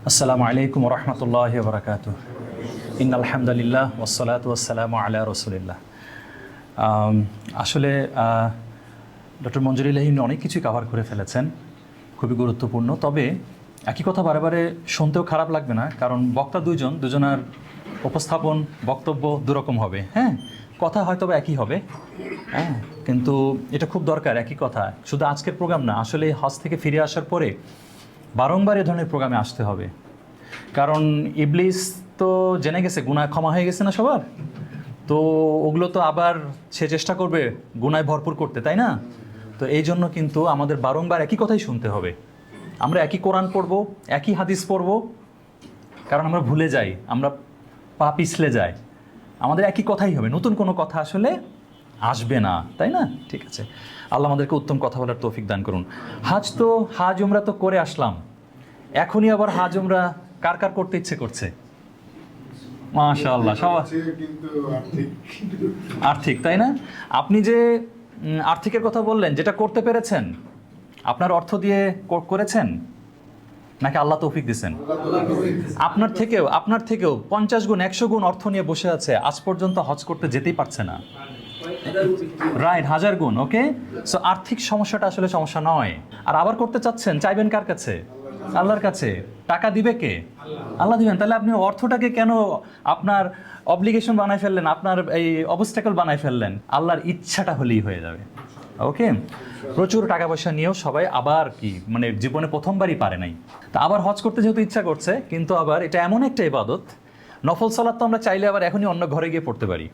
আসসালামু আলাইকুম রহমতুল্লাহ বরকাতুহ। ইন্নাল হামদুলিল্লাহ ওয়াসসালাতু ওয়াসসালামু আলা রাসূলিল্লাহ। আসলে ডক্টর মঞ্জুরুল ইলাহি অনেক কিছুই কভার করে ফেলেছেন, খুবই গুরুত্বপূর্ণ। তবে একই কথা বারে বারে শুনতেও খারাপ লাগবে না, কারণ বক্তা দুজনের উপস্থাপন বক্তব্য দুরকম হবে। হ্যাঁ, কথা হয়তো বা একই হবে, হ্যাঁ, কিন্তু এটা খুব দরকার একই কথা। শুধু আজকের প্রোগ্রাম না, আসলে হজ থেকে ফিরে আসার পরে বারংবার এ ধরনের প্রোগ্রামে আসতে হবে। কারণ ইবলিস তো জেনে গেছে গুনাহ ক্ষমা হয়ে গেছে না সবার, তো ওগুলো তো আবার সে চেষ্টা করবে গুনায় ভরপুর করতে, তাই না? তো এই জন্য কিন্তু আমাদের বারংবার একই কথাই শুনতে হবে। আমরা একই কোরআন পড়ব, একই হাদিস পড়ব, কারণ আমরা ভুলে যাই, আমরা পা পিছলে যাই। আমাদের একই কথাই হবে, নতুন কোনো কথা আসলে আসবে না, তাই না? ঠিক আছে, আল্লাহ আমাদেরকে উত্তম কথা বলার তৌফিক দান করুন। হাজ উমরা তো করে আসলাম, এখনই আবার হাজ উমরা কার কার করতে ইচ্ছে করছে? মাশাআল্লাহ, সবাই আর্থিক, তাই না? আপনি যে আর্থিকের কথা বললেন, যেটা করতে পেরেছেন, আপনার অর্থ দিয়ে করেছেন নাকি আল্লাহ তৌফিক দিয়েছেন? আপনার থেকেও 50 গুণ 100 গুণ অর্থ নিয়ে বসে আছে, আজ পর্যন্ত হজ করতে যেতেই পারছে না। রাইট, 1000 গুণ। ওকে, সো আর্থিক সমস্যাটা আসলে সমস্যা নয়। আর আবার করতে চাচ্ছেন, চাইবেন কার কাছে? আল্লাহর কাছে। টাকা দিবে কে? আল্লাহ দিবেন। তাহলে আপনি অর্থটাকে কেন আপনার অব্লিগেশন বানায় ফেললেন, আপনার এই অবস্ট্যাকল বানায় ফেললেন? আল্লাহর ইচ্ছাটা হলেই হয়ে যাবে। ওকে, প্রচুর টাকা পয়সা নিয়েও সবাই আবার মানে জীবনে প্রথমবারই পারে নাই, তা আবার হজ করতে যেহেতু ইচ্ছা করছে, কিন্তু আবার এটা এমন একটা ইবাদত, নফল সালাত তো আমরা চাইলে আবার এখনই অন্য ঘরে গিয়ে পড়তে পারি।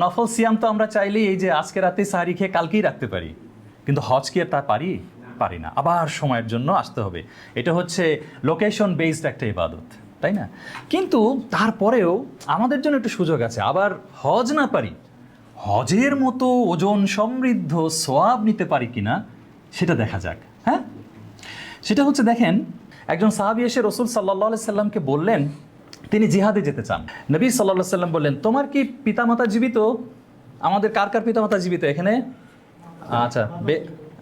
নফল সিয়াম তো আমরা চাইলেই এই যে আজকে রাতে সাহারি খেয়ে কালকেই রাখতে পারি, কিন্তু হজ কি আর তা পারি না, আবার সময়ের জন্য আসতে হবে। এটা হচ্ছে লোকেশন বেসড একটা ইবাদত, তাই না? কিন্তু তারপরেও আমাদের জন্য একটু সুযোগ আছে, আবার হজ না পারি, হজের মতো ওজন সমৃদ্ধ সোয়াব নিতে পারি কিনা সেটা দেখা যাক। হ্যাঁ, সেটা হচ্ছে, দেখেন, একজন সাহাবী এসে রাসূল সাল্লাল্লাহু আলাইহি সাল্লামকে বললেন তিনি জিহাদে যেতে চান। নবী সাল্লাল্লাহু আলাইহি সাল্লাম বললেন, তোমার কি পিতামাতা জীবিত? আমাদের কার কার পিতামাতা জীবিত এখানে? আচ্ছা,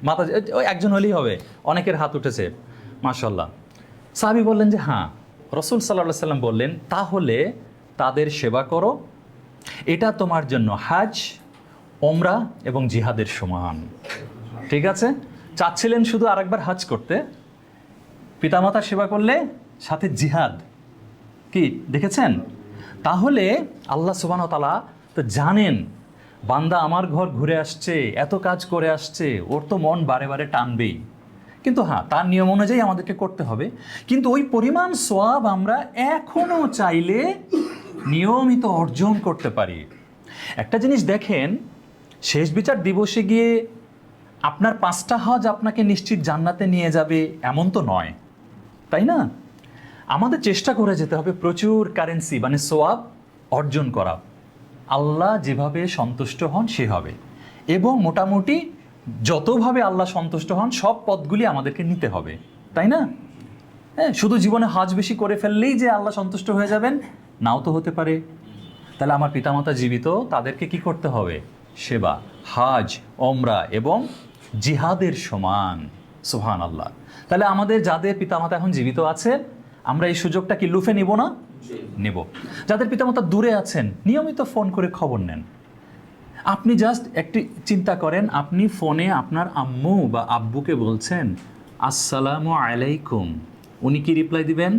মাতা ওই একজন হলেই হবে, অনেকের হাত উঠেছে, মাশাআল্লাহ। সাহাবী বললেন যে হ্যাঁ। রাসূল সাল্লাল্লাহু আলাইহি সাল্লাম বললেন, তাহলে তাদের সেবা করো, এটা তোমার জন্য হাজ, ওমরা এবং জিহাদের সমান। ঠিক আছে, চাচ্ছিলেন শুধু আরেকবার হাজ করতে, পিতামাতার সেবা করলে সাথে জিহাদ। কি দেখেছেন? তাহলে আল্লাহ সুবহানাহু ওয়া তাআলা তো জানেন বান্দা আমার ঘর ঘুরে আসছে, এত কাজ করে আসছে, ওর তো মন বারে বারে টানবেই। কিন্তু হ্যাঁ, তার নিয়ম অনুযায়ী আমাদেরকে করতে হবে। কিন্তু ওই পরিমাণ সওয়াব আমরা এখনও চাইলে নিয়মিত অর্জন করতে পারি। একটা জিনিস দেখেন, শেষ বিচার দিবসে গিয়ে আপনার 5টা হজ আপনাকে নিশ্চিত জান্নাতে নিয়ে যাবে এমন তো নয়, তাই না? আমাদের চেষ্টা করে যেতে হবে প্রচুর কারেন্সি মানে সোয়াব অর্জন করা। আল্লাহ যেভাবে সন্তুষ্ট হন সেভাবে, এবং মোটামুটি যতভাবে আল্লাহ সন্তুষ্ট হন সব পথগুলি আমাদেরকে নিতে হবে, তাই না? হ্যাঁ, শুধু জীবনে হজ বেশি করে ফেললেই যে আল্লাহ সন্তুষ্ট হয়ে যাবেন, নাও তো হতে পারে। তাহলে আমার পিতামাতা জীবিত, তাদেরকে কি করতে হবে? সেবা, হাজ, ওমরা এবং জিহাদের সমান। সুবহানাল্লাহ। তাহলে আমাদের যাদের পিতামাতা এখন জীবিত আছে, আমরা এই সুযোগটা কি লুফে নিব না? নেব। যাদের পিতামাতা দূরে আছেন, নিয়মিত ফোন করে খবর নেন। আপনি জাস্ট একটি চিন্তা করেন, আপনি ফোনে আপনার আম্মু বা আব্বুকে বলছেন আসসালামু আলাইকুম, উনি কি রিপ্লাই দিবেন?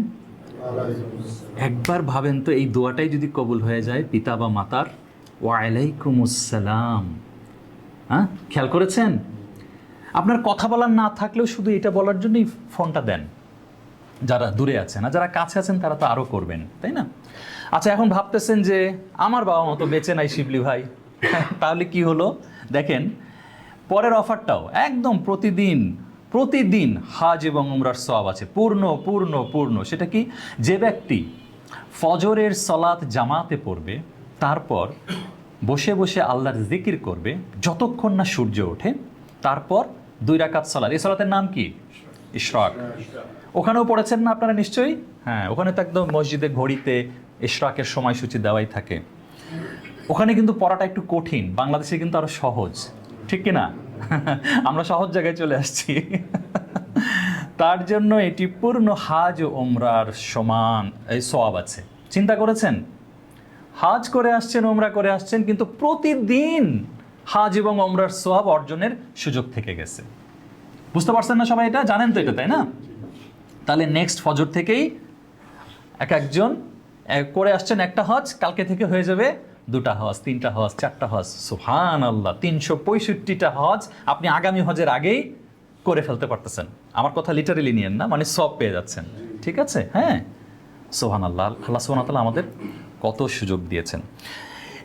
একবার ভাবেন তো, এই দোয়াটাই যদি কবুল হয়ে যায় পিতা বা মাতার, ওয়া আলাইকুম আসসালাম। হ্যাঁ, খেয়াল করেছেন? আপনার কথা বলার না থাকলেও শুধু এটা বলার জন্যই ফোনটা দেন। যারা দূরে আছেন, আর যারা কাছে আছেন তারা তো আরও করবেন, তাই না? আচ্ছা, এখন ভাবতেছেন যে আমার বাবা মা তো বেঁচে নাই শিবলি ভাই, তাহলে কি হলো? দেখেন, পরের অফারটাও একদম প্রতিদিন হাজ এবং উমরার সওয়াব আছে, পূর্ণ পূর্ণ পূর্ণ। সেটা কি? যে ব্যক্তি ফজরের সালাত জামাতে পড়বে, তারপর বসে বসে আল্লাহর জিকির করবে যতক্ষণ না সূর্য ওঠে, তারপর 2 রাকাত সালাত। এই সালাতের নাম কি? ইশরাক। ওখানেও পড়েছেন না আপনারা নিশ্চয়ই? হ্যাঁ, ওখানে তো একদম মসজিদে ঘড়িতে ইশরাকের সময়সূচি দেওয়াই থাকে। ওখানে কিন্তু পড়াটা একটু কঠিন, বাংলাদেশে কিন্তু আরো সহজ, ঠিক কি না? আমরা সহজ জায়গায় চলে আসছি। তার জন্য এটি পূর্ণ হাজ ও ওমরার সমান এই সওয়াব আছে। চিন্তা করেছেন, হাজ করে আসছেন, ওমরা করে আসছেন, কিন্তু প্রতিদিন হাজ এবং ওমরার সওয়াব অর্জনের সুযোগ থেকে গেছে। বুঝতে পারছেন না সবাই? এটা জানেন তো এটা, তাই না? তাহলে নেক্সট ফজর থেকেই একজন করে আসছেন একটা হজ, কালকে থেকে হয়ে যাবে 2টা হজ, 3টা হজ, 4টা হজ। সুবহানাল্লাহ, 365টা হজ আপনি আগামী হজের আগেই করে ফেলতে পারতেছেন। আমার কথা লিটারেলি নিয়েন না, মানে সব পেয়ে যাচ্ছেন। ঠিক আছে? হ্যাঁ, সুবহানাল্লাহ। আল্লাহ সুবহানাহু ওয়া তাআলা আমাদের কত সুযোগ দিয়েছেন।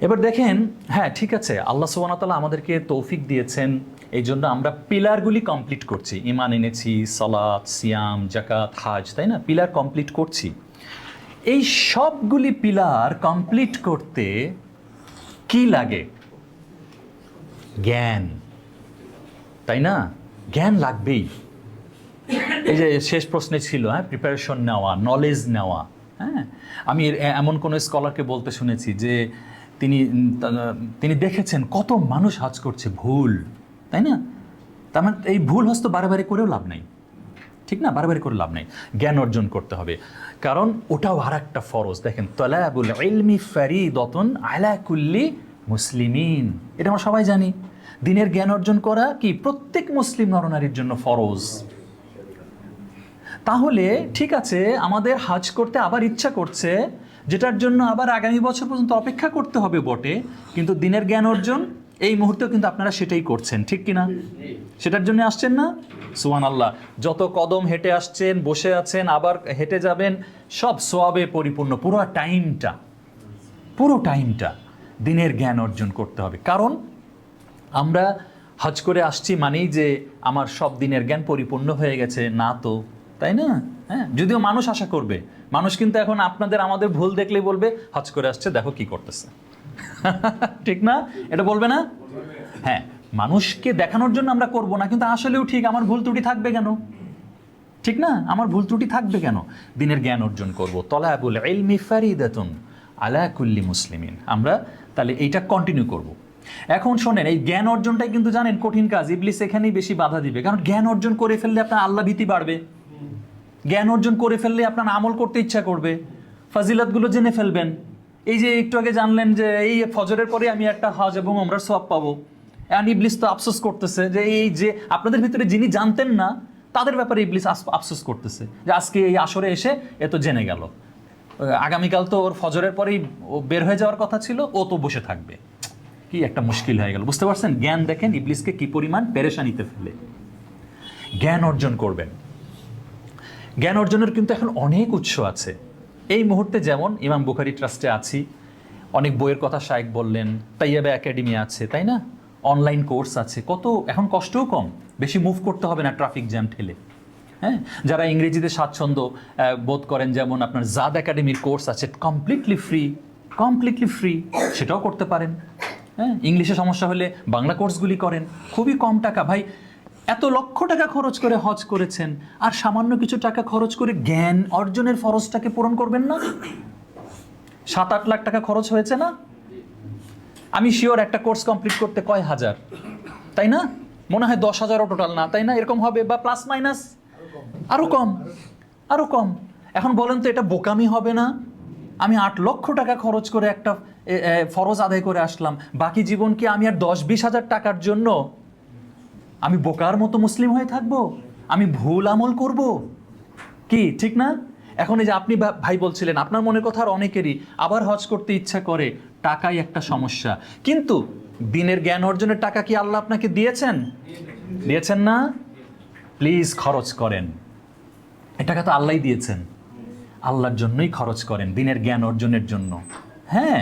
এবার দেখেন, হ্যাঁ ঠিক আছে, আল্লাহ সুবহানাহু ওয়া তাআলা আমাদেরকে তৌফিক দিয়েছেন, এই জন্য আমরা পিলারগুলি কমপ্লিট করছি। ঈমান এনেছি, সালাত, সিয়াম, যাকাত, হাজ, তাই না? পিলার কমপ্লিট করছি। এই সবগুলি পিলার কমপ্লিট করতে কি লাগে? জ্ঞান, তাই না? জ্ঞান লাগবেই। এই যে শেষ প্রশ্নে ছিল, হ্যাঁ, প্রিপারেশন নেওয়া, নলেজ নেওয়া। হ্যাঁ, আমি এমন কোনো স্কলারকে বলতে শুনেছি যে তিনি দেখেছেন কত মানুষ হজ করছে ভুল, তাই না? তার মানে এই ভুল হজ তো বারে করেও লাভ নেই, ঠিক না? বারে করে লাভ নেই। জ্ঞান অর্জন করতে হবে, কারণ ওটাও আর একটা ফরজ। দেখেন, তলাবুল ইলমি ফারিদাতুন আলা কুল্লি মুসলিমিন, এটা আমরা সবাই জানি। দিনের জ্ঞান অর্জন করা কি প্রত্যেক মুসলিম নরনারীর জন্য ফরজ। তাহলে ঠিক আছে, আমাদের হজ করতে আবার ইচ্ছা করছে, যেটার জন্য আবার আগামী বছর পর্যন্ত অপেক্ষা করতে হবে বটে, কিন্তু দিনের জ্ঞান অর্জন এই মুহূর্তেও কিন্তু আপনারা সেটাই করছেন, ঠিক কিনা? সেটার জন্য আসছেন না? সুবহানাল্লাহ। যত কদম হেঁটে আসছেন, বসে আছেন, আবার হেঁটে যাবেন, সব সওয়াবে পরিপূর্ণ। পুরো টাইমটা দিনের জ্ঞান অর্জন করতে হবে। কারণ আমরা হজ করে আসছি মানেই যে আমার সব দিনের জ্ঞান পরিপূর্ণ হয়ে গেছে, না তো, তাই না? হ্যাঁ, যদিও মানুষ আশা করবে, মানুষ কিন্তু এখন আমাদের ভুল দেখলেই বলবে হজ করে আসছে, দেখো কি করতেছে। ঠিক না? এটা বলবে না? হ্যাঁ, মানুষকে দেখানোর জন্য আমরা করব না, কিন্তু আসলেও ঠিক আমার ভুল ত্রুটি থাকবে কেন? ঠিক না? আমার ভুল ত্রুটি থাকবে কেন? দিনের জ্ঞান অর্জন করব। তলাবুল ইলমি ফারিদাতুন আলা কুল্লি মুসলিমিন। আমরা তাহলে এইটা কন্টিনিউ করব। এখন শোনেন, এই জ্ঞান অর্জনটাই কিন্তু জানেন কঠিন কাজ। ইবলিস এখানেই বেশি বাধা দিবে, কারণ জ্ঞান অর্জন করে ফেললে আপনার আল্লাহ ভীতি বাড়বে। জ্ঞান অর্জন করে ফেললে আপনার আমল করতে ইচ্ছা করবে, ফাজিলাতগুলো জেনে ফেলবেন। এই যে একটু আগে জানলেন যে এই ফজরের পরে আমি একটা হজ এবং ওমরার সওয়াব পাবো, এখন ইবলিস তো আফসোস করতেছে যে এই যে আপনাদের ভিতরে যিনি জানতেন না তাদের ব্যাপারে ইবলিস আফসোস করতেছে যে আজকে এই আসরে এসে এ তো জেনে গেল, আগামীকাল তো ওর ফজরের পরেই ও বের হয়ে যাওয়ার কথা ছিল, ও তো বসে থাকবে। কি একটা মুশকিল হয়ে গেল। বুঝতে পারছেন? জ্ঞান দেখেন ইবলিসকে কি পরিমাণ পেরেশানিতে ফেলে। জ্ঞান অর্জন করবেন। জ্ঞান অর্জনের কিন্তু এখন অনেক উৎস আছে। এই মুহূর্তে যেমন ইমাম বুখারী ট্রাস্টে আছি, অনেক বইয়ের কথা শায়েখ বললেন, তাইয়াবা একাডেমি আছে, তাই না? অনলাইন কোর্স আছে, কত এখন কষ্টও কম, বেশি মুভ করতে হবে না ট্রাফিক জ্যাম ঠেলে। হ্যাঁ, যারা ইংরেজিতে স্বাচ্ছন্দ্য বোধ করেন, যেমন আপনার জাদ একাডেমির কোর্স আছে, কমপ্লিটলি ফ্রি, সেটাও করতে পারেন। হ্যাঁ, ইংলিশে সমস্যা হলে বাংলা কোর্সগুলি করেন, খুবই কম টাকা। ভাই, এত লক্ষ টাকা খরচ করে হজ করেছেন, আর সামান্য কিছু টাকা খরচ করে জ্ঞান অর্জনের ফরজটাকে পূরণ করবেন না? 7-8 লাখ টাকা খরচ হয়েছে না? আমি শিওর একটা কোর্স কমপ্লিট করতে কয় হাজার, তাই না? মনে হয় 10,000ও টোটাল না, তাই না? এরকম হবে, বা প্লাস মাইনাস আরো কম। এখন বলেন তো, এটা বোকামি হবে না? আমি 8 লক্ষ টাকা খরচ করে একটা ফরজ আদায় করে আসলাম, বাকি জীবন কি আমি আর 10-20 হাজার টাকার জন্য আমি বোকার মতো মুসলিম হয়ে থাকবো? আমি ভুল আমল করব? কি ঠিক না? এখন এই যে আপনি ভাই বলছিলেন, আপনার মনের কথা আর অনেকেরই আবার হজ করতে ইচ্ছা করে, টাকাই একটা সমস্যা। কিন্তু দিনের জ্ঞান অর্জনের টাকা কি আল্লাহ আপনাকে দিয়েছেন না? প্লিজ খরচ করেন। এই টাকা তো আল্লাহই দিয়েছেন, আল্লাহর জন্যই খরচ করেন, দিনের জ্ঞান অর্জনের জন্য। হ্যাঁ,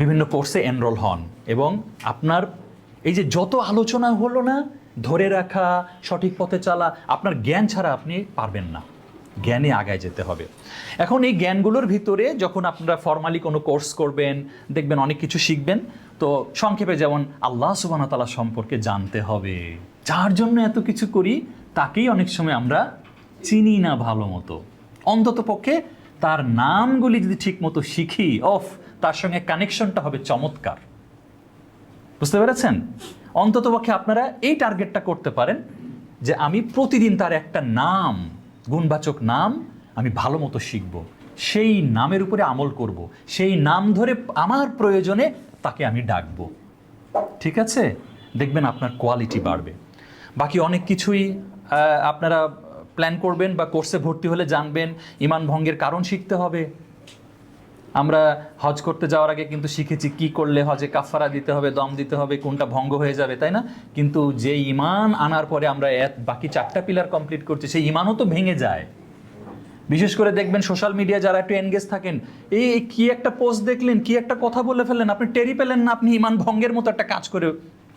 বিভিন্ন কোর্সে এনরোল হন, এবং আপনার এই যে যত আলোচনা হলো না, ধরে রাখা, সঠিক পথে চলা, আপনার জ্ঞান ছাড়া আপনি পারবেন না। জ্ঞানে আগায় যেতে হবে। এখন এই জ্ঞানগুলোর ভিতরে যখন আপনারা ফর্মালি কোনো কোর্স করবেন, দেখবেন অনেক কিছু শিখবেন। তো সংক্ষেপে যেমন আল্লাহ সুবহানাহু ওয়া তাআলা সম্পর্কে জানতে হবে, যার জন্য এত কিছু করি তাকেই অনেক সময় আমরা চিনি না ভালো মতো। অন্তত পক্ষে তার নামগুলি যদি ঠিক মতো শিখি, তার সঙ্গে কানেকশনটা হবে চমৎকার। বুঝতে পেরেছেন? অন্তত পক্ষে আপনারা এই টার্গেটটা করতে পারেন যে আমি প্রতিদিন তার একটা নাম, গুণবাচক নাম আমি ভালো মতো শিখব, সেই নামের উপরে আমল করব, সেই নাম ধরে আমার প্রয়োজনে তাকে আমি ডাকবো। ঠিক আছে, দেখবেন আপনার কোয়ালিটি বাড়বে। বাকি অনেক কিছুই আপনারা প্ল্যান করবেন বা কোর্সে ভর্তি হলে জানবেন। ঈমান ভঙ্গের কারণ শিখতে হবে। আমরা হজ করতে যাওয়ার আগে কিন্তু শিখেছি কি করলে হজে কাফারা দিতে হবে, দম দিতে হবে, কোনটা ভঙ্গ হয়ে যাবে, তাই না? কিন্তু যে ঈমান আনার পরে আমরা বাকি 4টা পিলার কমপ্লিট করছি, সেই ঈমানও তো ভেঙে যায়। বিশেষ করে দেখবেন সোশ্যাল মিডিয়া যারা একটু এনগেজ থাকেন, এই কি একটা পোস্ট দেখলেন, কি একটা কথা বলে ফেললেন, আপনি টেরি পেলেন না, আপনি ঈমান ভঙ্গের মতো একটা কাজ করে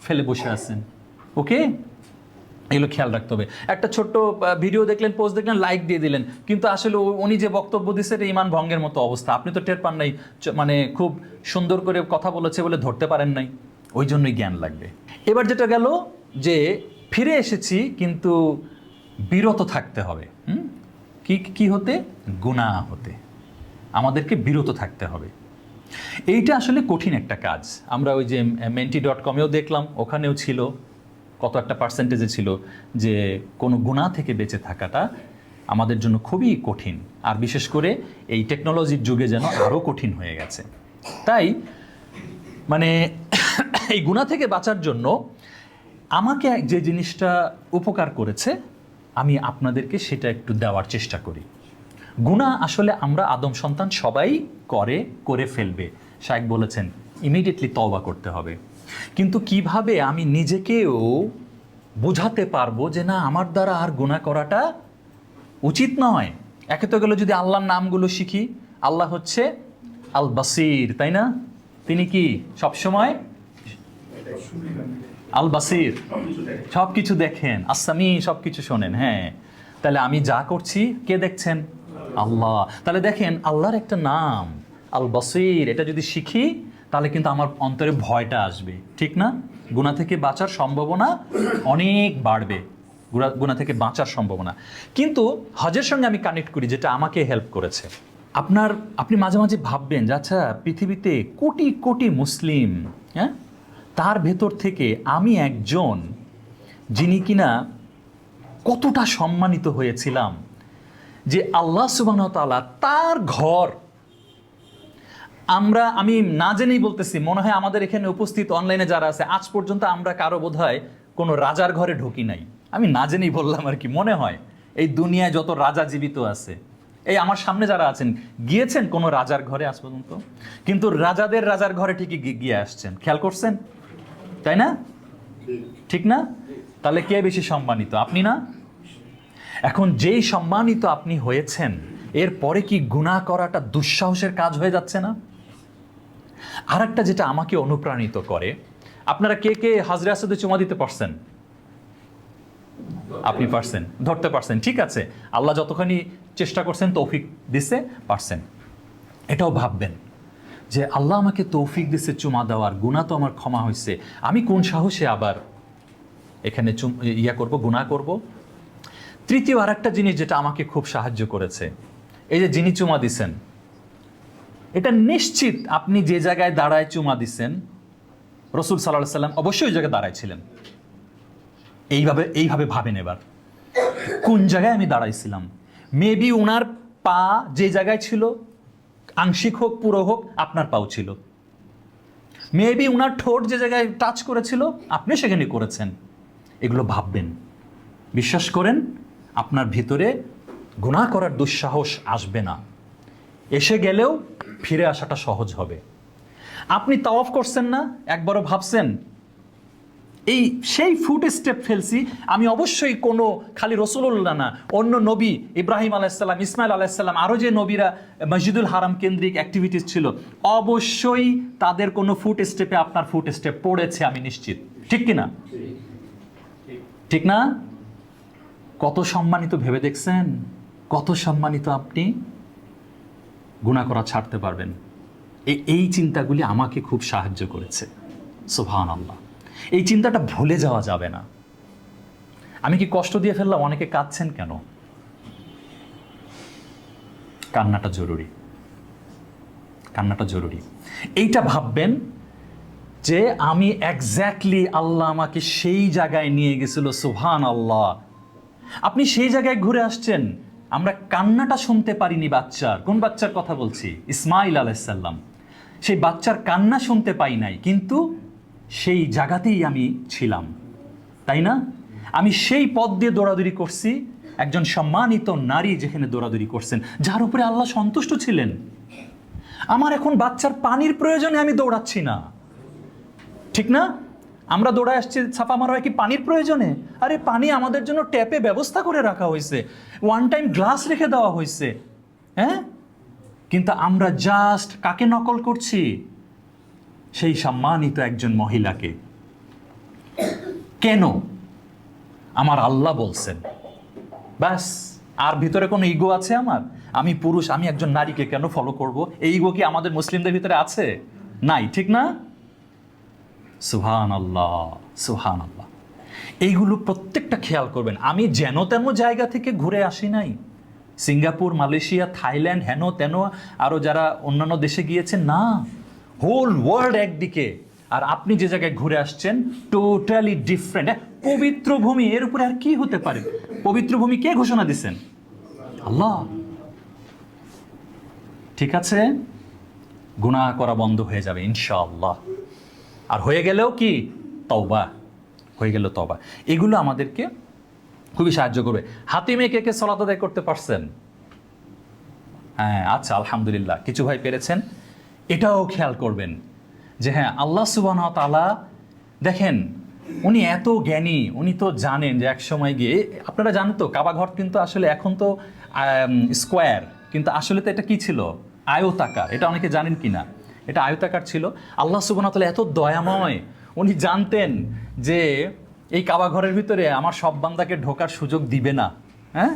ফেলে বসে আছেন। ওকে, এগুলো খেয়াল রাখতে হবে। একটা ছোট্ট ভিডিও দেখলেন, পোস্ট দেখলেন, লাইক দিয়ে দিলেন, কিন্তু আসলে উনি যে বক্তব্য দিচ্ছে এটা ঈমান ভঙ্গের মতো অবস্থা, আপনি তো টের পান নাই, মানে খুব সুন্দর করে কথা বলেছে বলে ধরতে পারেন নাই। ওই জন্যই জ্ঞান লাগবে। এবার যেটা গেল যে ফিরে এসেছি কিন্তু বিরত থাকতে হবে। কি হতে? গুনাহ হতে আমাদেরকে বিরত থাকতে হবে। এইটা আসলে কঠিন একটা কাজ। আমরা ওই যে menti.com-এও দেখলাম, ওখানেও ছিল, কত একটা পার্সেন্টেজে ছিল যে কোনো গুনাহ থেকে বেঁচে থাকাটা আমাদের জন্য খুবই কঠিন, আর বিশেষ করে এই টেকনোলজির যুগে যেন আরও কঠিন হয়ে গেছে। তাই মানে এই গুনাহ থেকে বাঁচার জন্য আমাকে যে জিনিসটা উপকার করেছে আমি আপনাদেরকে সেটা একটু দেওয়ার চেষ্টা করি। গুনাহ আসলে আমরা আদম সন্তান সবাই করে ফেলবে। শায়েখ বলেছেন ইমিডিয়েটলি তওবা করতে হবে। কিন্তু কিভাবে আমি নিজেকেও বোঝাতে পারবো যে না, আমার দ্বারা আর গুনাহ করাটা উচিত নয়। একে তো গেল যদি আল্লাহর নামগুলো শিখি, আল্লাহ হচ্ছে আল বাসির, তাই না? তিনি কি সবসময় আল বাসির, সব কিছু দেখেন, আসামি সব কিছু শোনেন। হ্যাঁ, তাহলে আমি যা করছি কে দেখছেন? আল্লাহ। তাহলে দেখেন আল্লাহর একটা নাম আল বাসির, এটা যদি শিখি তাহলে কিন্তু আমার অন্তরে ভয়টা আসবে, ঠিক না? গুনাহ থেকে বাঁচার সম্ভাবনা অনেক বাড়বে, গুনাহ থেকে বাঁচার সম্ভাবনা। কিন্তু হজের সঙ্গে আমি কানেক্ট করি, যেটা আমাকে হেল্প করেছে। আপনি মাঝে মাঝে ভাববেন যে আচ্ছা, পৃথিবীতে কোটি কোটি মুসলিম, হ্যাঁ, তার ভেতর থেকে আমি একজন যিনি কিনা কতটা সম্মানিত হয়েছিলাম যে আল্লাহ সুবহানাহু ওয়া তাআলা তার ঘর, আমি না জেনেই বলতেছি, মনে হয় আমাদের এখানে উপস্থিত অনলাইনে যারা আছে আজ পর্যন্ত আমরা কারো বোধহয় কোনো রাজার ঘরে ঢুকি নাই। আমি না জেনেই বললাম আর কি। মনে হয় এই দুনিয়ায় যত রাজা জীবিত আছে, এই আমার সামনে যারা আছেন, গিয়েছেন কোনো রাজার ঘরে আজ পর্যন্ত? কিন্তু রাজার ঘরে ঠিকই গিয়ে আসছেন, খেয়াল করছেন, তাই না? ঠিক না? তাহলে কে বেশি সম্মানিত, আপনি না? এখন যেই সম্মানিত আপনি হয়েছেন, এরপরে কি গুনাহ করাটা দুঃসাহসের কাজ হয়ে যাচ্ছে না? আর একটা যেটা আমাকে অনুপ্রাণিত করে, আপনারা কে কে হাজরে আসওয়াদে চুমা দিতে পারছেন? আপনি পারছেন, ধরতে পারছেন, ঠিক আছে। আল্লাহ যতখানি চেষ্টা করছেন, তৌফিক দিছে, পারছেন। এটাও ভাববেন যে আল্লাহ আমাকে তৌফিক দিছে চুমা দেওয়ার, গুনাহ তো আমার ক্ষমা হয়েছে, আমি কোন সাহসে আবার এখানে গুনাহ করব। তৃতীয় আর একটা জিনিস যেটা আমাকে খুব সাহায্য করেছে, এই যে যিনি চুমা দিছেন, এটা নিশ্চিত আপনি যে জায়গায় দাঁড়ায় চুমা দিচ্ছেন, রাসূল সাল্লাল্লাহু আলাইহি সাল্লাম অবশ্যই ওই জায়গায় দাঁড়াইছিলেন। এইভাবে ভাবেন এবার, কোন জায়গায় আমি দাঁড়াইছিলাম? মেবি ওনার পা যে জায়গায় ছিল, আংশিক হোক পুরো হোক, আপনার পাও ছিল। মেবি ওনার ঠোঁট যে জায়গায় টাচ করেছিল, আপনি সেখানে করেছেন। এগুলো ভাববেন, বিশ্বাস করেন আপনার ভিতরে গুনাহ করার দুঃসাহস আসবে না। এসে গেলেও ফিরে আসাটা সহজ হবে। আপনি তাওয়াফ করছেন না, একবারও ভাবছেন সেই ফুট স্টেপ ফেলছি আমি, অবশ্যই কোনো খালি রাসূলুল্লাহ না, অন্য নবী ইব্রাহিম আলাইহিস সালাম, ইসমাইল আলাইহিস সালাম, আরও যে নবীরা মসজিদুল হারাম কেন্দ্রিক অ্যাক্টিভিটিস ছিল, অবশ্যই তাদের কোনো ফুট স্টেপে আপনার ফুট স্টেপ পড়েছে, আমি নিশ্চিত। ঠিক কি না? ঠিক না? কত সম্মানিত ভেবে দেখছেন? কত সম্মানিত আপনি? গুনাহ করা ছাড়তে পারবেন। এই চিন্তাগুলি আমাকে খুব সাহায্য করেছে। সুবহানাল্লাহ। এই চিন্তাটা ভুলে যাওয়া যাবে না। আমি কি কষ্ট দিয়ে ফেললাম? অনেকে কাঁদছেন কেন? কান্নাটা জরুরি, কান্নাটা জরুরি। এইটা ভাববেন যে আমি এক্স্যাক্টলি, আল্লাহ আমাকে সেই জায়গায় নিয়ে গেছিল। সুবহানাল্লাহ। আপনি সেই জায়গায় ঘুরে আসছেন, আমরা কান্নাটা শুনতে পারিনি বাচ্চার। কোন বাচ্চার কথা বলছি? ইসমাইল আলাইসাল্লাম। সেই বাচ্চার কান্না শুনতে পাই নাই, কিন্তু সেই জায়গাতেই আমি ছিলাম, তাই না? আমি সেই পথ দিয়ে দৌড়াদৌড়ি করছি, একজন সম্মানিত নারী যেখানে দৌড়াদৌড়ি করছেন, যার উপরে আল্লাহ সন্তুষ্ট ছিলেন। আমার এখন বাচ্চার পানির প্রয়োজনে আমি দৌড়াচ্ছি না, ঠিক না? আমরা দৌড়ায় আসছি ছাপা মারা কি পানির প্রয়োজনে? আরে পানি আমাদের জন্য ট্যাপে ব্যবস্থা করে রাখা হয়েছে, ওয়ান টাইম গ্লাস রেখে দেওয়া হয়েছে, হ্যাঁ? কিন্তু আমরা জাস্ট কাকে নকল করছি? সেই সম্মানিত একজন মহিলাকে। কেন? আমার আল্লাহ বলছেন, ব্যাস। আর ভিতরে কোনো ইগো আছে আমার? আমি পুরুষ, আমি একজন নারীকে কেন ফলো করব? এই ইগো কি আমাদের মুসলিমদের ভিতরে আছে? নাই, ঠিক না? সুবহানাল্লাহ, সুবহানাল্লাহ। এইগুলো প্রত্যেকটা খেয়াল করবেন। আমি যেন তেন জায়গা থেকে ঘুরে আসি নাই, সিঙ্গাপুর, মালয়েশিয়া, থাইল্যান্ড, হেন তেন আরও যারা অন্যান্য দেশে গিয়েছেন, না, হোল ওয়ার্ল্ড একদিকে, আর আপনি যে জায়গায় ঘুরে আসছেন টোটালি ডিফারেন্ট। পবিত্র ভূমি, এর উপরে আর কি হতে পারে? পবিত্র ভূমি কে ঘোষণা দিচ্ছেন? আল্লাহ। ঠিক আছে, গুনাহ করা বন্ধ হয়ে যাবে ইনশাআল্লাহ। আর হয়ে গেলেও কি তওবা, হয়ে গেল তওবা। এগুলো আমাদেরকে খুবই সাহায্য করবে। হাতিমে কে কে সালাত আদায় করতে পারছেন? হ্যাঁ, আচ্ছা, আলহামদুলিল্লাহ, কিছু ভাই পেরেছেন। এটাও খেয়াল করবেন যে হ্যাঁ, আল্লাহ সুবহানাহু ওয়া তাআলা দেখেন, উনি এত জ্ঞানী, উনি তো জানেন যে এক সময় গিয়ে, আপনারা জানেন তো কাবা ঘর কিন্তু আসলে এখন তো স্কোয়ার, কিন্তু আসলে তো এটা কি ছিল? আয়তাকার। এটা অনেকে জানেন কি না? এটা আয়তাকার ছিল। আল্লাহ সুবহানাহু ওয়া তাআলা এত দয়াময়, উনি জানতেন যে এই কাবা ঘরের ভিতরে আমার সব বান্দাকে ঢোকার সুযোগ দিবে না, হ্যাঁ?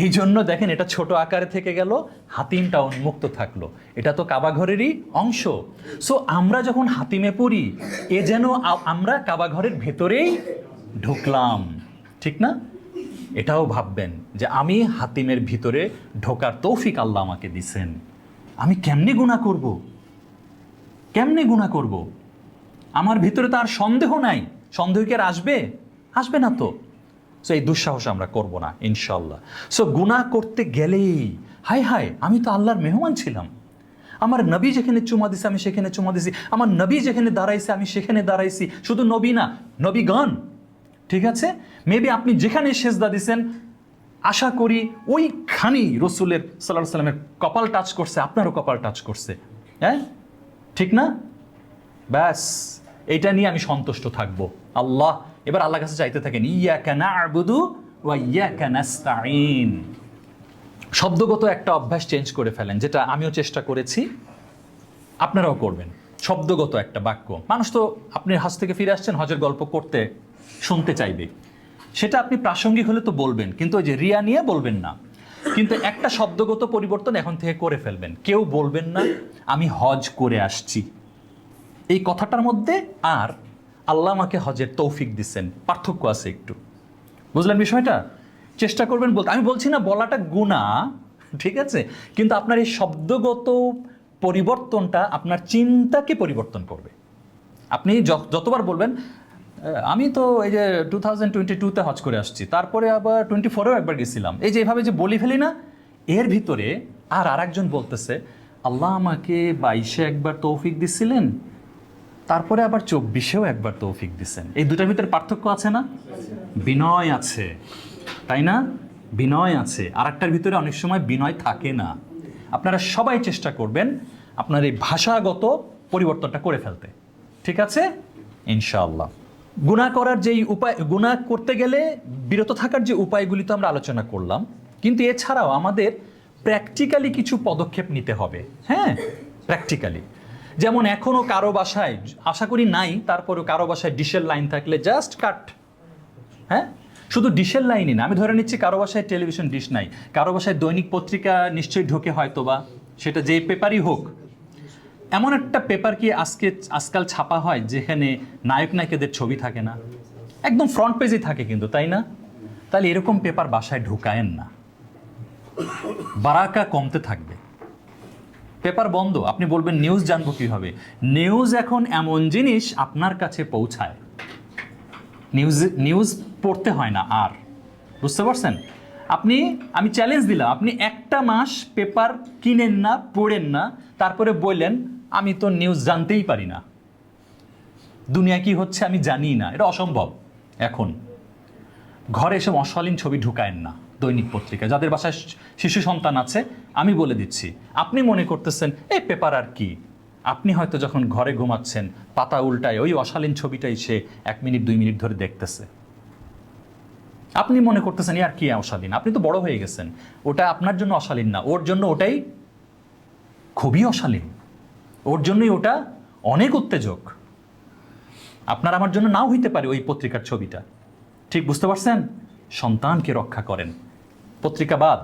এই জন্য দেখেন, এটা ছোট আকারে থেকে গেল, হাতিমটা উন্মুক্ত থাকলো। এটা তো কাবা ঘরেরই অংশ। সো আমরা যখন হাতিমে পড়ি, এ যেন আমরা কাবা ঘরের ভেতরেই ঢুকলাম, ঠিক না? এটাও ভাববেন যে আমি হাতিমের ভিতরে ঢোকার তৌফিক আল্লাহ আমাকে দিছেন। আমি কেমনে গুনাহ করব? কেমনে গুনাহ করব? আমার ভিতরে তো আর সন্দেহ নাই। সন্দেহ কি আর আসবে? আসবে না তো। সো এই দুঃসাহস আমরা করব না ইনশাল্লাহ। সো গুনাহ করতে গেলেই হায় হায়, আমি তো আল্লাহর মেহমান ছিলাম, আমার নবী যেখানে চুমা দিছে আমি সেখানে চুমা দিছি, আমার নবী যেখানে দাঁড়াইছে আমি সেখানে দাঁড়াইছি। শুধু নবী না, নবীগণ, ঠিক আছে? মেবি আপনি যেখানে সেজদা দিছেন, আশা করি ওইখানেই রসুলের সাল্লাল্লাহু আলাইহি সাল্লামের কপাল টাচ করছে, আপনারও কপাল টাচ করছে, হ্যাঁ, ঠিক না? ব্যাস, এইটা নিয়ে আমি সন্তুষ্ট থাকবো। আল্লাহ, এবার আল্লাহর কাছে চাইতে থাকেন, ইয়াকা না'বুদু ওয়া ইয়াকা নাস্তাঈন। শব্দগত একটা অভ্যাস চেঞ্জ করে ফেলেন, যেটা আমিও চেষ্টা করেছি, আপনারাও করবেন। শব্দগত একটা বাক্য, মানুষ তো আপনি হাজ থেকে ফিরে আসছেন, হজের গল্প করতে শুনতে চাইবে, সেটা আপনি প্রাসঙ্গিক হলে তো বলবেন, কিন্তু ওই যে রিয়া নিয়ে বলবেন না। কিন্তু একটা শব্দগত পরিবর্তন এখন থেকে করে ফেলবেন। কেউ বলবেন না আমি হজ করে আসছি, এই কথাটার মধ্যে আর আল্লাহ আমাকে হজের তৌফিক দিচ্ছেন, পার্থক্য আছে একটু। বুঝলেন বিষয়টা? চেষ্টা করবেন বলতে। আমি বলছি না বলাটা গুনাহ, ঠিক আছে, কিন্তু আপনার এই শব্দগত পরিবর্তনটা আপনার চিন্তাকে পরিবর্তন করবে। আপনি যতবার বলবেন আমি তো এই যে 2022-তে হজ করে আসছি, তারপরে আবার 24-এও একবার গেছিলাম, এই যে এভাবে যে বলি ফেলি না, এর ভিতরে আর আরেকজন বলতেছে আল্লাহ আমাকে 22-এ একবার তৌফিক দিছিলেন, তারপরে আবার 24-এও একবার তৌফিক দিচ্ছেন। এই দুটার ভিতরে পার্থক্য আছে না? বিনয় আছে, তাই না? বিনয় আছে। আর একটার ভিতরে অনেক সময় বিনয় থাকে না। আপনারা সবাই চেষ্টা করবেন আপনার এই ভাষাগত পরিবর্তনটা করে ফেলতে, ঠিক আছে ইনশাআল্লাহ। গুনাহ করার যেই উপায়, গুনাহ করতে গেলে বিরত থাকার যে উপায়গুলি তো আমরা আলোচনা করলাম, কিন্তু এছাড়াও আমাদের প্র্যাকটিক্যালি কিছু পদক্ষেপ নিতে হবে। হ্যাঁ, প্র্যাকটিক্যালি। যেমন এখনও কারো বাসায়, আশা করি নাই, তারপরেও কারো বাসায় ডিশের লাইন থাকলে জাস্ট কাট। হ্যাঁ, শুধু ডিশের লাইনই না, আমি ধরে নিচ্ছি কারো বাসায় টেলিভিশন ডিশ নাই, কারো বাসায় দৈনিক পত্রিকা নিশ্চয়ই ঢোকে হয়তো, বা সেটা যেই পেপারই হোক। এমন একটা পেপার কি আজকাল ছাপা হয় যেখানে নায়ক নায়িকাদের ছবি থাকে না, একদম ফ্রন্ট পেজেই থাকে কিন্তু, তাই না? তাহলে এরকম পেপার বাসায় ঢুকায়েন না, বারাকা কমতে থাকবে। পেপার বন্ধ। আপনি বলবেন নিউজ জানবো কীভাবে? নিউজ এখন এমন জিনিস আপনার কাছে পৌঁছায়, নিউজ পড়তে হয় না আর, বুঝতে পারছেন? আমি চ্যালেঞ্জ দিলাম, আপনি একটা মাস পেপার কিনেন না, পড়েন না, তারপরে বললেন আমি তো নিউজ জানতেই পারি না, দুনিয়া কি হচ্ছে আমি জানি না। এটা অসম্ভব। এখন ঘরে এসব অশালীন ছবি ঢুকায়েন না দৈনিক পত্রিকায়। যাদের বাসায় শিশু সন্তান আছে, আমি বলে দিচ্ছি, আপনি মনে করতেছেন এই পেপার আর কি, আপনি হয়তো যখন ঘরে ঘুমাচ্ছেন পাতা উল্টায় ওই অশালীন ছবিটাই সে 1 মিনিট 2 মিনিট ধরে দেখতেছে। আপনি মনে করতেছেন আর কি অশালীন, আপনি তো বড় হয়ে গেছেন। ওটা আপনার জন্য অশালীন না, ওর জন্য ওটাই খুবই অশালীন, ওর জন্যই ওটা অনেক উত্তেজক। আপনার আমার জন্য নাও হইতে পারে ওই পত্রিকার ছবিটা। ঠিক বুঝতে পারছেন? সন্তানকে রক্ষা করেন, পত্রিকা বাদ,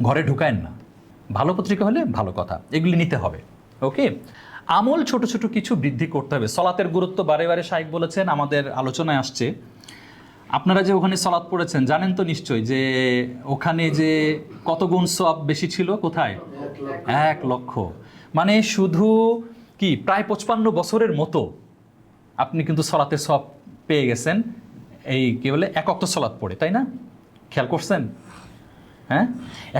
ঘরে ঢুকায়েন না। ভালো পত্রিকা হলে ভালো কথা, এগুলি নিতে হবে। ওকে, আমল ছোট ছোট কিছু বৃদ্ধি করতে হবে। সলাতের গুরুত্ব বারে বারে শাইখ বলেছেন, আমাদের আলোচনায় আসছে। আপনারা যে ওখানে সলাৎ পড়েছেন জানেন তো নিশ্চয়ই যে ওখানে যে কত গুণ সওয়াব বেশি ছিল, কোথায়? 1 লক্ষ। মানে শুধু কি প্রায় 55 বছরের মতো আপনি কিন্তু সলাতের সওয়াব পেয়ে গেছেন, এই কি বলে 1 ওয়াক্ত সলাৎ পড়ে, তাই না? খেয়াল করছেন? হ্যাঁ,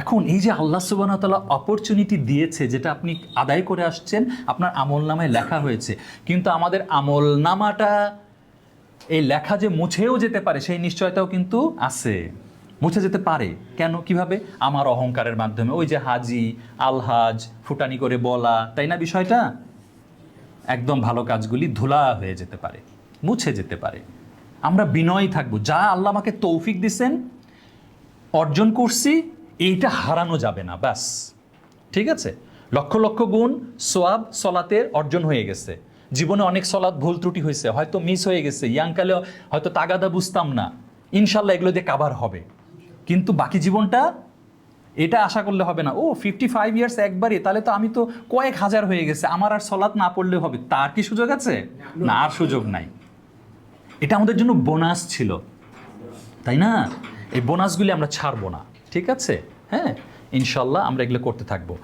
এখন এই যে আল্লাহ সুবহানাহু ওয়া তাআলা অপরচুনিটি দিয়েছে, যেটা আপনি আদায় করে আসছেন, আপনার আমল নামায় লেখা হয়েছে, কিন্তু আমাদের আমল নামাটা এই লেখা যে মুছেও যেতে পারে সেই নিশ্চয়তাও কিন্তু আছে। মুছে যেতে পারে কেন, কিভাবে? আমার অহংকারের মাধ্যমে, ওই যে হাজি আলহাজ ফুটানি করে বলা, তাই না? বিষয়টা একদম ভালো কাজগুলি ধুলা হয়ে যেতে পারে, মুছে যেতে পারে। আমরা বিনয়ী থাকবো, যা আল্লাহ আমাকে তৌফিক দিছেন, অর্জন করছি, এইটা হারানো যাবে না, ব্যাস। ঠিক আছে, লক্ষ লক্ষ গুণ সোয়াব সলাতের অর্জন হয়ে গেছে। জীবনে অনেক সলাৎ ভুল ত্রুটি হয়েছে, হয়তো মিস হয়ে গেছে, ইয়াংকালে হয়তো তাগাদা বুঝতাম না, ইনশাল্লাহ এগুলো দিয়ে কাভার হবে। কিন্তু বাকি জীবনটা এটা আশা করলে হবে না, ও 55 ইয়ার্স একবারই, তাহলে তো আমি তো কয়েক হাজার হয়ে গেছে, আমার আর সলাৎ না পড়লে হবে, তার কি সুযোগ আছে? না, আর সুযোগ নাই। এটা আমাদের জন্য বোনাস ছিল, তাই না? এই বোনাসগুলি আমরা ছাড়বো না, ঠিক আছে? হ্যাঁ, ইনশাল্লাহ আমরা এগুলো করতে থাকবো।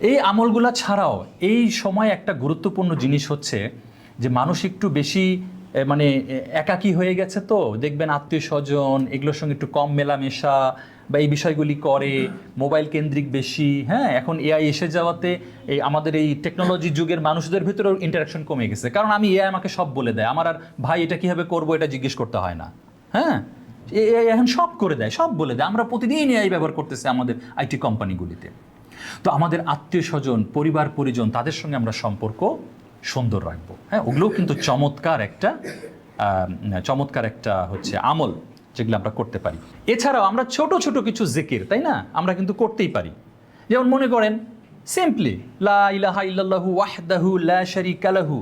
এই আমলগুলা ছাড়াও এই সময় একটা গুরুত্বপূর্ণ জিনিস হচ্ছে যে মানুষ একটু বেশি মানে একাকী হয়ে গেছে, তো দেখবেন আত্মীয় স্বজন এগুলোর সঙ্গে একটু কম মেলামেশা বা এই বিষয়গুলি করে, মোবাইল কেন্দ্রিক বেশি। হ্যাঁ, এখন এআই এসে যাওয়াতে এই আমাদের এই টেকনোলজি যুগের মানুষদের ভিতরেও ইন্টারাকশন কমে গেছে, কারণ আমি এআই আমাকে সব বলে দেয়, আমার আর ভাই এটা কীভাবে করবো এটা জিজ্ঞেস করতে হয় না। হ্যাঁ, এআই এখন সব করে দেয়, সব বলে দেয়। আমরা প্রতিদিন এআই ব্যবহার করতেছি আমাদের আইটি কোম্পানিগুলিতে। তো আমাদের আত্মীয় স্বজন পরিবার পরিজন তাদের সঙ্গে আমরা সম্পর্ক সুন্দর রাখবো। হ্যাঁ, ওগুলোও কিন্তু চমৎকার একটা হচ্ছে আমল, যেগুলো আমরা করতে পারি। এছাড়াও আমরা ছোট ছোট কিছু জিকির, তাই না, আমরা কিন্তু করতেই পারি। যেমন মনে করেন সিম্পলি লা ইলাহা ইল্লাল্লাহু ওয়াহদাহু লা শারীকা লাহু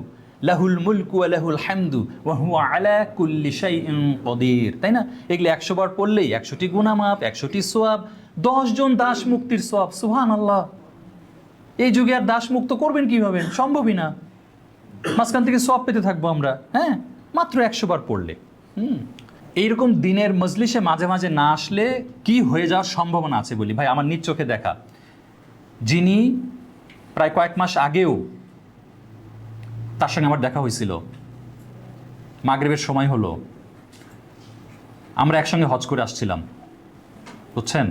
লাহুল মুলকু ওয়া লাহুল হামদু ওয়া হুয়া আলা কুল্লি শাইইন কদির, তাই না? এগুলো 100 বার পড়লেই 100টি গুনাহ মাফ, 100টি সওয়াব, 10 জন দাস মুক্তির সওয়াব। সুবহানাল্লাহ। এই যুগে আর দাস মুক্ত করবেন কিভাবে? সম্ভবই না। মাঝখান থেকে সওয়াব পেতে থাকবো আমরা। হ্যাঁ, মাত্র 100 বার পড়লে। এইরকম দিনের মজলিসে মাঝে মাঝে না আসলে কি হয়ে যাওয়ার সম্ভাবনা আছে বলি ভাই, আমার নিজ চোখে দেখা। যিনি প্রায় কয়েক মাস আগেও তার সঙ্গে আমার দেখা হয়েছিল, মাগরিবের সময় হলো, আমরা একসঙ্গে হজ করে আসছিলাম, বুঝছেন?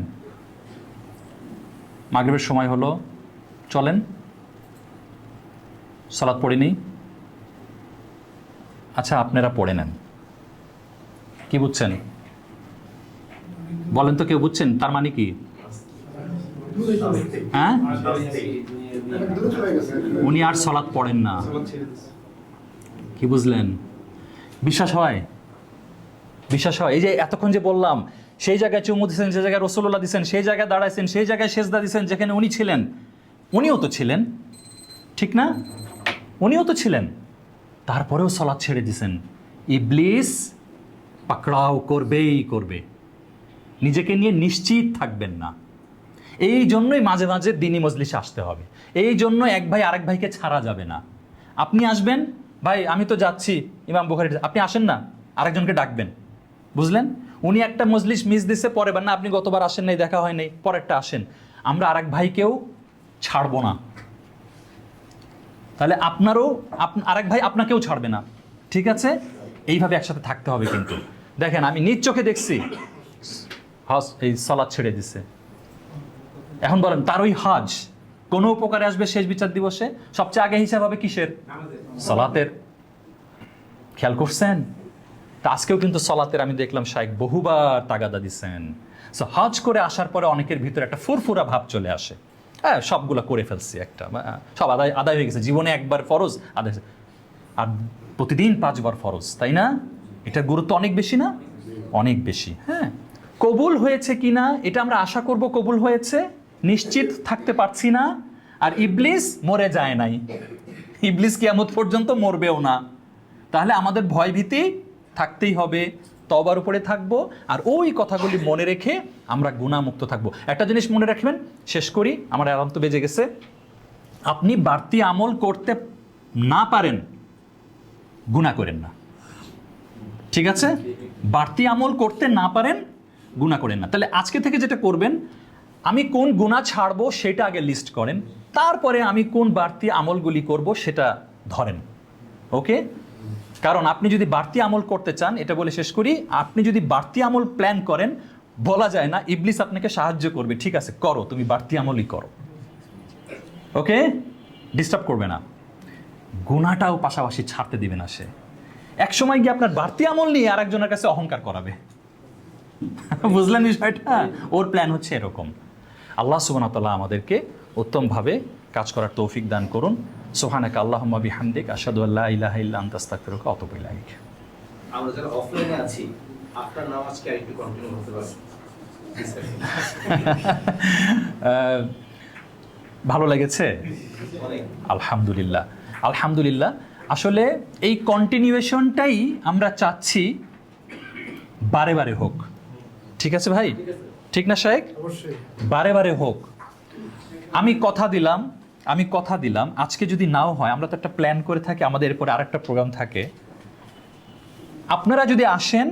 মাগরিবের সময় হলো, চলেন সালাত পড়ে নেই। আচ্ছা, আপনারা পড়ে নেন। কি বুঝছেন বলেন তো, কেউ বুঝছেন তার মানে কি? হ্যাঁ, উনি আর সালাত পড়েন না। কি বুঝলেন? বিশ্বাস হয়? বিশ্বাস হয়? এই যে এতক্ষণ যে বললাম, সেই জায়গায় চুমু দিচ্ছেন, যে জায়গায় রাসূলুল্লাহ দিচ্ছেন, সেই জায়গায় দাঁড়াইছেন, সেই জায়গায় সেজদা দিচ্ছেন যেখানে উনি ছিলেন, উনিও তো ছিলেন, ঠিক না? উনিও তো ছিলেন, তারপরেও সালাত ছেড়ে দিছেন। ইবলিস পাকড়াও করবেই করবে, নিজেকে নিয়ে নিশ্চিত থাকবেন না। এই জন্যই মাঝে মাঝে দিনী মজলিসে আসতে হবে। এই জন্য এক ভাই আরেক ভাইকে ছাড়া যাবে না। আপনি আসবেন, ভাই আমি তো যাচ্ছি ইমাম বুখারী, আপনি আসেন না, আরেকজনকে ডাকবেন, বুঝলেন? উনি একটা মজলিস মিস দিছে, পরের বার না, আপনি গতবার আসেন নাই, দেখা হয় নাই, পরেরটা আসেন। আমরা আরেক ভাইকেও ছাড়বো না, তাহলে আপনারও আরেক ভাই আপনাকেও ছাড়বে না। ঠিক আছে, এইভাবে একসাথে থাকতে হবে কিন্তু। দেখেন আমি নিজ চোখে দেখছি হজ এই সালাত ছেড়ে দিছে। এখন বলেন তার ওই হজ কোন উপকারে আসবে শেষ বিচার দিবসে? সবচেয়ে আগে হিসাব হবে কিসের? সালাতের। খেয়াল করছেন? তা আজকেও কিন্তু সালাতের আমি দেখলাম শাইখ বহুবার তাগাদা দিচ্ছেন। সো হজ করে আসার পরে অনেকের ভিতরে একটা ফুরফুরা ভাব চলে আসে, হ্যাঁ সবগুলা করে ফেলছি, একটা সব আদায় আদায় হয়ে গেছে, জীবনে একবার ফরজ আদায়, আর প্রতিদিন 5 বার ফরজ, তাই না? এটার গুরুত্ব অনেক বেশি না? অনেক বেশি। হ্যাঁ, কবুল হয়েছে কিনা এটা আমরা আশা করব কবুল হয়েছে, নিশ্চিত থাকতে পারছি না। আর ইবলিস মরে যায় নাই, ইবলিস কিয়ামত পর্যন্ত মরবেও না। তাহলে আমাদের ভয় ভীতি থাকতেই হবে, তওবার উপরে থাকবো, আর ওই কথাগুলি মনে রেখে আমরা গুনাহমুক্ত থাকবো। একটা জিনিস মনে রাখবেন, শেষ করি, আমার অ্যালার্ম তো বেজে গেছে। আপনি বাড়তি আমল করতে না পারেন, গুনাহ করেন না, ঠিক আছে? বাড়তি আমল করতে না পারেন, গুনাহ করেন না। তাহলে আজকে থেকে যেটা করবেন, আমি কোন গুনাহ ছাড়বো সেটা আগে লিস্ট করেন, তারপরে আমি কোন বাড়তি আমলগুলি করব সেটা ধরেন। ওকে? কারণ আপনি যদি বাড়তি আমল করতে চান, এটা বলে শেষ করি, আপনি যদি বাড়তি আমল প্ল্যান করেন, বলা যায় না ইবলিস আপনাকে সাহায্য করবে, ঠিক আছে করো, তুমি বাড়তি আমলই করো, ওকে? ডিস্টার্ব করবে না, গুনাহটাও পাশাপাশি ছাড়তে দিবে না সে। এক সময় গিয়ে আপনার বাড়তি আমল নিয়ে আরেকজনের কাছে অহংকার করাবে। বুঝলেন বিষয়টা? ওর প্ল্যান হচ্ছে এরকম। আল্লাহ সুবহানাহু ওয়া তাআলা আমাদেরকে উত্তমভাবে কাজ করার তৌফিক দান করুন। সুবহানাকা আল্লাহুম্মা বিহামদিক আশহাদু আল্লা ইলাহা ইল্লা আনতা আস্তাগফিরুকা ওয়া আতুবু ইলাইক। আমরা যারা অফলাইনে আছি, আপনার নামাজ কি আরেকটু কন্টিনিউ করতে পারবো? ভালো লেগেছে? আলহামদুলিল্লাহ, আলহামদুলিল্লাহ। আসলে এই কন্টিনিউয়েশনটাই আমরা চাচ্ছি বারে বারে হোক, ঠিক আছে ভাই? ঠিক না শাইখ? বারে বারে হোক। আমি কথা দিলাম আজকে যদি নাও হয়, আমরা তো একটা প্ল্যান করে থাকি, আমাদের এরপরে আরেকটা প্রোগ্রাম থাকে, আপনারা যদি আসেন,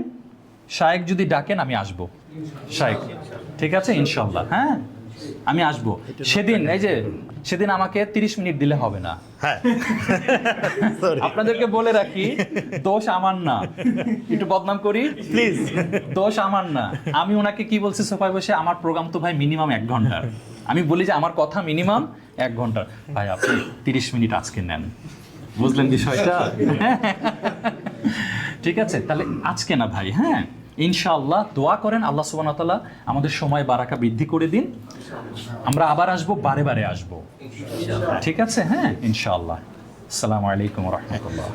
শাইখ যদি ডাকেন আমি আসব, শাইখ, ঠিক আছে ইনশাআল্লাহ। হ্যাঁ আমি আসব সেদিন। এই যে সেদিন আমাকে 30 মিনিট দিলে হবে না, হ্যাঁ আপনাদেরকে বলে রাখি, দোষ আমার না, একটু বদনাম করি প্লিজ। দোষ আমার না। আমি ওনাকে কি বলছি সোফায় বসে, আমার প্রোগ্রাম তো ভাই মিনিমাম 1 ঘন্টার, আমি বলি যে আমার কথা মিনিমাম 1 ঘন্টার, ভাই আপনি 30 মিনিট আজকে নেন, বুঝলেন বিষয়টা? ঠিক আছে, তাহলে আজকে না ভাই, হ্যাঁ ইনশাআল্লাহ দোয়া করেন আল্লাহ সুবহানাহু ওয়া তাআলা আমাদের সময় বারাকা বৃদ্ধি করে দিন, আমরা আবার আসবো, বারে বারে আসবো, ঠিক আছে? হ্যাঁ ইনশাআল্লাহ। আসসালামু আলাইকুম ওয়া রাহমাতুল্লাহ।